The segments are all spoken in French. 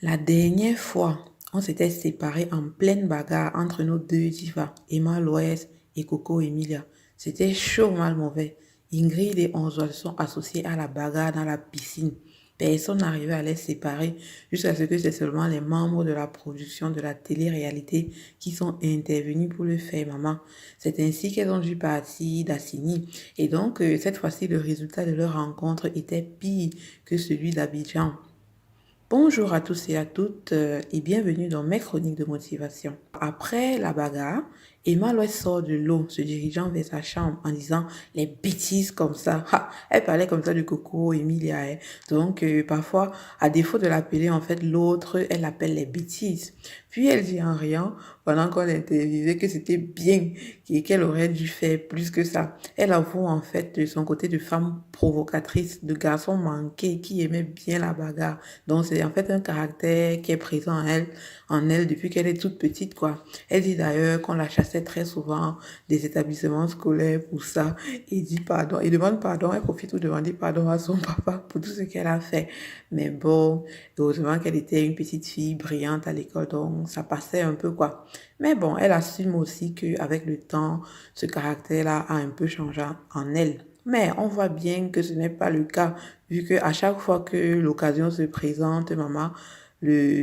La dernière fois, on s'était séparés en pleine bagarre entre nos deux divas, Emma Loès et Coco Emilia. C'était chaud mal mauvais. Ingrid et Onzo se sont associés à la bagarre dans la piscine. Personne n'arrivait à les séparer jusqu'à ce que c'est seulement les membres de la production de la télé-réalité qui sont intervenus pour le faire, maman. C'est ainsi qu'elles ont dû partir d'Assini. Et donc, cette fois-ci, le résultat de leur rencontre était pire que celui d'Abidjan. Bonjour à tous et à toutes et bienvenue dans mes chroniques de motivation. Après la bagarre, Emma Lois sort de l'eau, se dirigeant vers sa chambre en disant les bêtises comme ça. Ha, elle parlait comme ça de Coco Emilia. Hein. Donc parfois, à défaut de l'appeler en fait l'autre, elle l'appelle les bêtises. Puis elle dit en riant, pendant qu'on l'interviewait, que c'était bien et qu'elle aurait dû faire plus que ça. Elle avoue en fait de son côté de femme provocatrice, de garçon manqué qui aimait bien la bagarre. Donc c'est en fait un caractère qui est présent en elle depuis qu'elle est toute petite quoi. Elle dit d'ailleurs qu'on la chassait très souvent des établissements scolaires pour ça et dit pardon, et demande pardon, elle profite pour demander pardon à son papa pour tout ce qu'elle a fait. Mais bon, heureusement qu'elle était une petite fille brillante à l'école, donc ça passait un peu quoi. Mais bon, elle assume aussi qu'avec le temps, ce caractère-là a un peu changé en elle. Mais on voit bien que ce n'est pas le cas, vu qu'à chaque fois que l'occasion se présente, maman,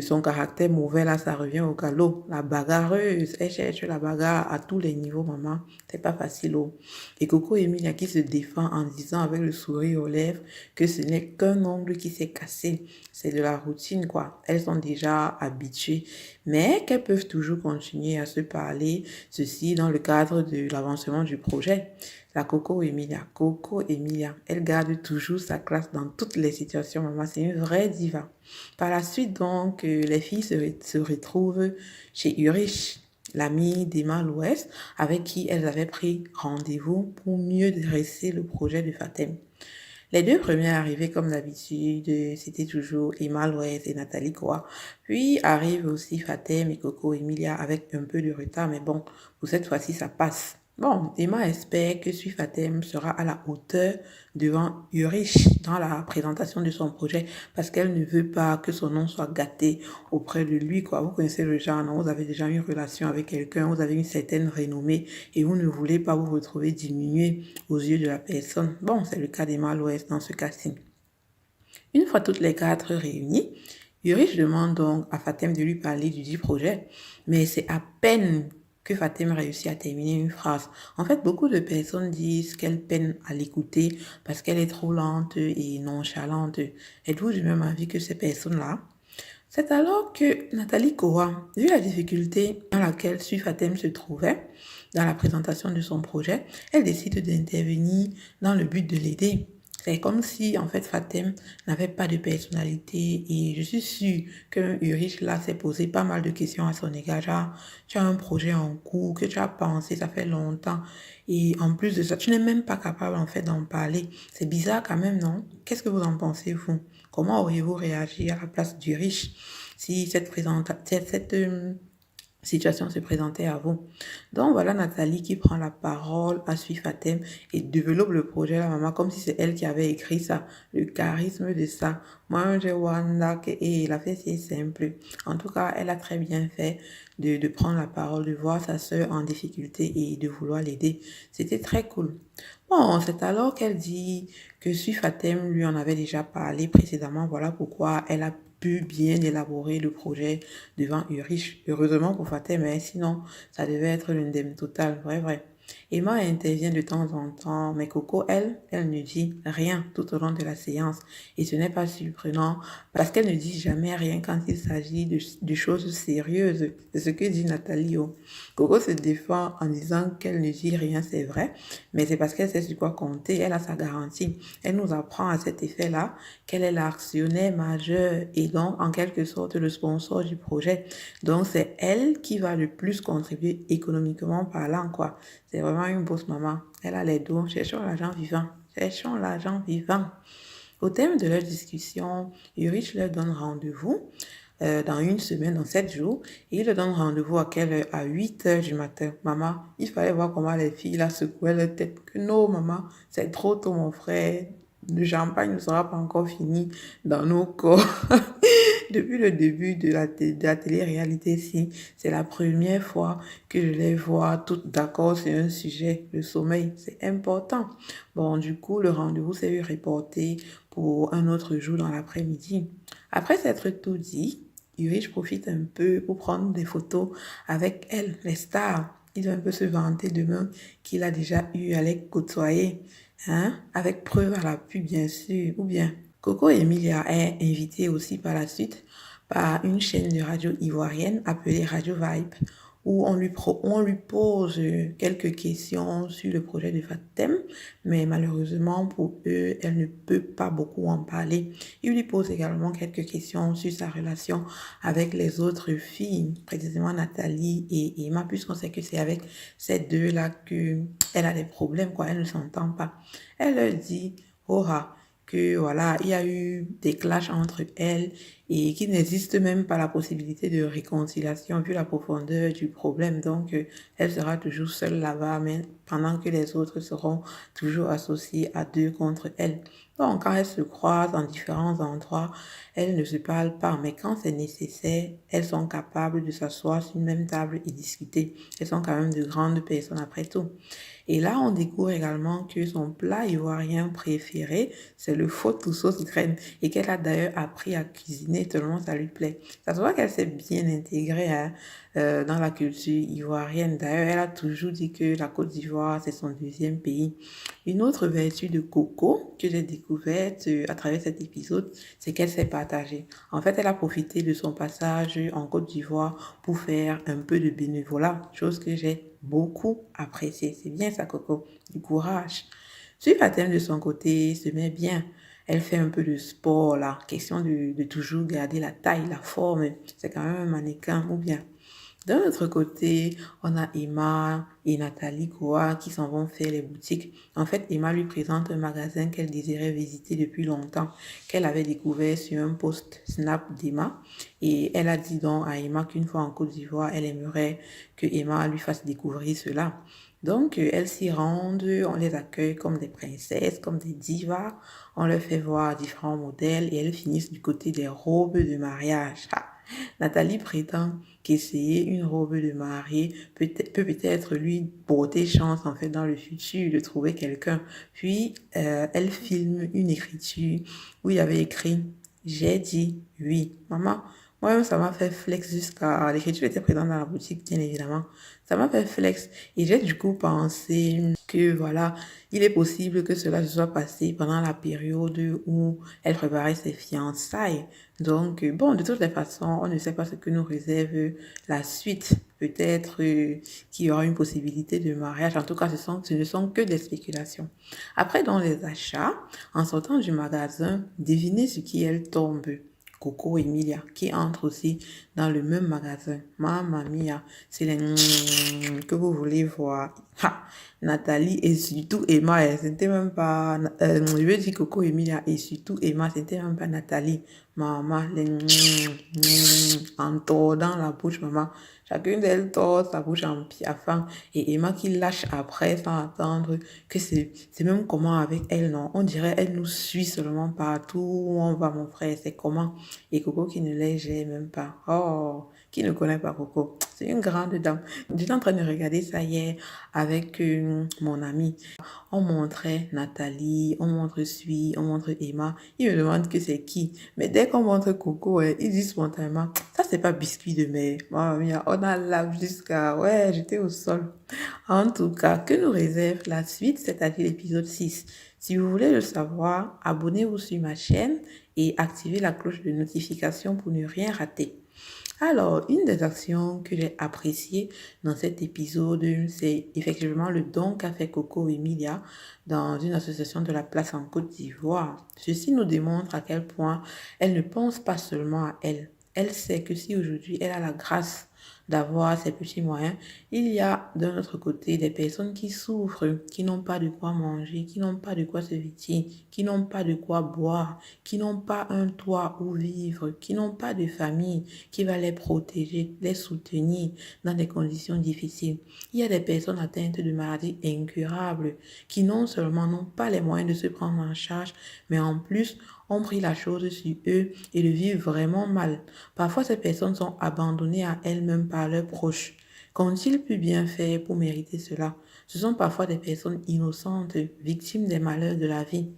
son caractère mauvais, là, ça revient au galop. La bagarreuse, elle cherche la bagarre à tous les niveaux, maman. C'est pas facile, oh. Et Coco Emilia qui se défend en disant avec le sourire aux lèvres que ce n'est qu'un ongle qui s'est cassé. C'est de la routine, quoi. Elles sont déjà habituées, mais qu'elles peuvent toujours continuer à se parler, ceci dans le cadre de l'avancement du projet. La Coco Emilia, elle garde toujours sa classe dans toutes les situations, maman. C'est une vraie diva. Par la suite, donc, les filles se retrouvent chez Urich, l'amie d'Emma l'Ouest, avec qui elles avaient pris rendez-vous pour mieux dresser le projet de Fatem. Les deux premières arrivées, comme d'habitude, c'était toujours Emma l'Ouest et Nathalie Koa. Puis arrivent aussi Fatem et Coco Emilia avec un peu de retard, mais bon, pour cette fois-ci, ça passe. Bon, Emma espère que Fatem sera à la hauteur devant Urich dans la présentation de son projet parce qu'elle ne veut pas que son nom soit gâté auprès de lui, quoi. Vous connaissez le genre, non? Vous avez déjà une relation avec quelqu'un, vous avez une certaine renommée et vous ne voulez pas vous retrouver diminué aux yeux de la personne. Bon, c'est le cas d'Emma l'Ouest dans ce cas-ci. Une fois toutes les quatre réunies, Urich demande donc à Fatem de lui parler du dit projet, mais c'est à peine que Fatem réussit à terminer une phrase. En fait, beaucoup de personnes disent qu'elle peine à l'écouter parce qu'elle est trop lente et nonchalante. Êtes-vous du même avis que ces personnes-là? C'est alors que Nathalie Kowa, vu la difficulté dans laquelle Fatem se trouvait dans la présentation de son projet, elle décide d'intervenir dans le but de l'aider. C'est comme si, en fait, Fatem n'avait pas de personnalité et je suis sûre que Ulrich, là, s'est posé pas mal de questions à son égard. Genre, tu as un projet en cours que tu as pensé, ça fait longtemps et en plus de ça, tu n'es même pas capable, en fait, d'en parler. C'est bizarre quand même, non? Qu'est-ce que vous en pensez, vous? Comment auriez-vous réagi à la place du riche si cette situation se présentait à vous? Donc voilà Nathalie qui prend la parole à Fatem et développe le projet la maman comme si c'est elle qui avait écrit ça, le charisme de ça. Moi j'ai Wanda et la fait c'est simple. En tout cas, elle a très bien fait de prendre la parole, de voir sa sœur en difficulté et de vouloir l'aider. C'était très cool. Bon, c'est alors qu'elle dit que Fatem lui en avait déjà parlé précédemment. Voilà pourquoi elle a pu bien élaborer le projet devant Urich. Heureusement pour Fatem, mais sinon, ça devait être l'indemne totale. Vrai, vrai. Emma intervient de temps en temps, mais Coco, elle ne dit rien tout au long de la séance. Et ce n'est pas surprenant parce qu'elle ne dit jamais rien quand il s'agit de choses sérieuses. C'est ce que dit Nathalie. Oh. Coco se défend en disant qu'elle ne dit rien, c'est vrai, mais c'est parce qu'elle sait sur quoi compter, elle a sa garantie. Elle nous apprend à cet effet-là qu'elle est l'actionnaire majeur et donc en quelque sorte le sponsor du projet. Donc c'est elle qui va le plus contribuer économiquement parlant, quoi. C'est vraiment une bosse maman. Elle a les dons. Cherchons l'argent vivant. Cherchons l'argent vivant. Au thème de leur discussion, Urich leur donne rendez-vous dans une semaine, dans 7 jours, et il leur donne rendez-vous à quelle heure? À 8 heures du matin. Maman, il fallait voir comment les filles là secouaient leur tête. Que non, maman, c'est trop tôt, mon frère. le champagne ne sera pas encore fini dans nos corps. Depuis le début de la télé-réalité, si c'est la première fois que je les vois toutes d'accord sur un sujet, le sommeil, c'est important. Bon, du coup, le rendez-vous s'est reporté pour un autre jour dans l'après-midi. Après s'être tout dit, Urich profite un peu pour prendre des photos avec elles, les stars. Il va un peu se vanter demain qu'il a déjà eu à les côtoyer, hein, avec preuve à l'appui, bien sûr, ou bien. Coco Emilia est invitée aussi par la suite par une chaîne de radio ivoirienne appelée Radio Vibe, où on lui pose quelques questions sur le projet de Fatem, mais malheureusement pour eux, elle ne peut pas beaucoup en parler. Il lui pose également quelques questions sur sa relation avec les autres filles, précisément Nathalie et Emma, puisqu'on sait que c'est avec ces deux-là qu'elle a des problèmes, quoi, elle ne s'entend pas. Elle leur dit, oh, que voilà, il y a eu des clashs entre elles et qu'il n'existe même pas la possibilité de réconciliation vu la profondeur du problème. Donc, elle sera toujours seule là-bas, mais pendant que les autres seront toujours associés à deux contre elle. Donc, quand elles se croisent en différents endroits, elles ne se parlent pas, mais quand c'est nécessaire, elles sont capables de s'asseoir sur une même table et discuter. Elles sont quand même de grandes personnes après tout. Et là, on découvre également que son plat ivoirien préféré, c'est le faux sauce graine et qu'elle a d'ailleurs appris à cuisiner tellement ça lui plaît. Ça se voit qu'elle s'est bien intégrée, hein, dans la culture ivoirienne. D'ailleurs, elle a toujours dit que la Côte d'Ivoire, c'est son deuxième pays. Une autre vertu de Coco que j'ai découverte à travers cet épisode, c'est qu'elle s'est partagée. En fait, elle a profité de son passage en Côte d'Ivoire pour faire un peu de bénévolat, chose que j'ai beaucoup appréciée. C'est bien ça, Coco, du courage. Fatem de son côté se met bien. Elle fait un peu de sport, là. Question de toujours garder la taille, la forme. C'est quand même un mannequin, ou bien. D'un autre côté, on a Emma et Nathalie Koa qui s'en vont faire les boutiques. En fait, Emma lui présente un magasin qu'elle désirait visiter depuis longtemps, qu'elle avait découvert sur un post Snap d'Emma. Et elle a dit donc à Emma qu'une fois en Côte d'Ivoire, elle aimerait que Emma lui fasse découvrir cela. Donc, elles s'y rendent, on les accueille comme des princesses, comme des divas. On leur fait voir différents modèles et elles finissent du côté des robes de mariage. Nathalie prétend qu'essayer une robe de mariée peut peut-être lui porter chance en fait dans le futur de trouver quelqu'un. Puis elle filme une écriture où il y avait écrit j'ai dit oui. Maman, moi-même ça m'a fait flex jusqu'à l'écriture était présente dans la boutique bien évidemment. Ça m'a fait flex et j'ai du coup pensé que voilà, il est possible que cela se soit passé pendant la période où elle préparait ses fiançailles. Donc, bon, de toutes les façons, on ne sait pas ce que nous réserve la suite. Peut-être qu'il y aura une possibilité de mariage. En tout cas, ce ne sont que des spéculations. Après, dans les achats, en sortant du magasin, devinez sur qui elle tombe. Coco Emilia, qui entre aussi dans le même magasin. Mamma mia, c'est les que vous voulez voir. Ha! Nathalie et surtout Emma, c'était même pas, je veux dire Coco Emilia et surtout Emma, c'était même pas Nathalie. Maman, les en tordant la bouche, maman. Chacune d'elles tord sa bouche en piaffant. Et Emma qui lâche après sans attendre que c'est même comment avec elle, non. On dirait elle nous suit seulement partout où on va, mon frère. C'est comment. Et Coco qui ne les gère même pas. Oh, qui ne connaît pas Coco. C'est une grande dame. J'étais en train de regarder ça hier avec mon ami. On montrait Nathalie, on montre Sui, on montre Emma. Il me demande que c'est qui. Mais dès qu'on montre Coco, il dit spontanément, ça c'est pas biscuit de mer. Maman mia, on a là jusqu'à, ouais, j'étais au sol. En tout cas, que nous réserve la suite, c'est-à-dire l'épisode 6. Si vous voulez le savoir, abonnez-vous sur ma chaîne et activez la cloche de notification pour ne rien rater. Alors, une des actions que j'ai appréciées dans cet épisode, c'est effectivement le don qu'a fait Coco Emilia dans une association de la place en Côte d'Ivoire. Ceci nous démontre à quel point elle ne pense pas seulement à elle. Elle sait que si aujourd'hui elle a la grâce d'avoir ces petits moyens, il y a d'un autre côté des personnes qui souffrent, qui n'ont pas de quoi manger, qui n'ont pas de quoi se vêtir, qui n'ont pas de quoi boire, qui n'ont pas un toit où vivre, qui n'ont pas de famille qui va les protéger, les soutenir dans des conditions difficiles. Il y a des personnes atteintes de maladies incurables qui non seulement n'ont pas les moyens de se prendre en charge, mais en plus ont pris la chose sur eux et le vivent vraiment mal. Parfois, ces personnes sont abandonnées à elles-mêmes par leurs proches. Qu'ont-ils pu bien faire pour mériter cela? Ce sont parfois des personnes innocentes, victimes des malheurs de la vie.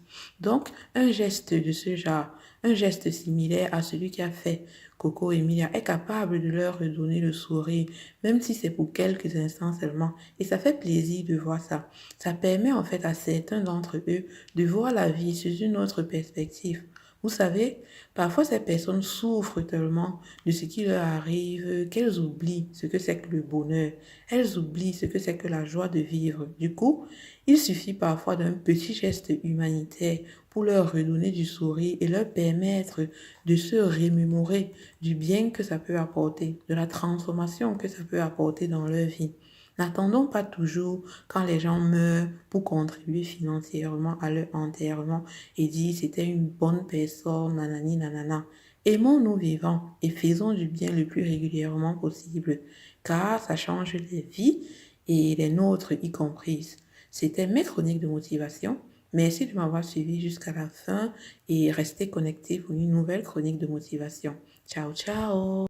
Donc, un geste de ce genre, un geste similaire à celui qu'a fait Coco Emilia est capable de leur redonner le sourire, même si c'est pour quelques instants seulement. Et ça fait plaisir de voir ça. Ça permet en fait à certains d'entre eux de voir la vie sous une autre perspective. Vous savez, parfois ces personnes souffrent tellement de ce qui leur arrive qu'elles oublient ce que c'est que le bonheur. Elles oublient ce que c'est que la joie de vivre. Du coup, il suffit parfois d'un petit geste humanitaire pour leur redonner du sourire et leur permettre de se remémorer du bien que ça peut apporter, de la transformation que ça peut apporter dans leur vie. N'attendons pas toujours quand les gens meurent pour contribuer financièrement à leur enterrement et dire c'était une bonne personne, nanani nanana. Aimons-nous vivants et faisons du bien le plus régulièrement possible, car ça change les vies et les nôtres y comprises. C'était mes chroniques de motivation. Merci de m'avoir suivi jusqu'à la fin et restez connectés pour une nouvelle chronique de motivation. Ciao, ciao!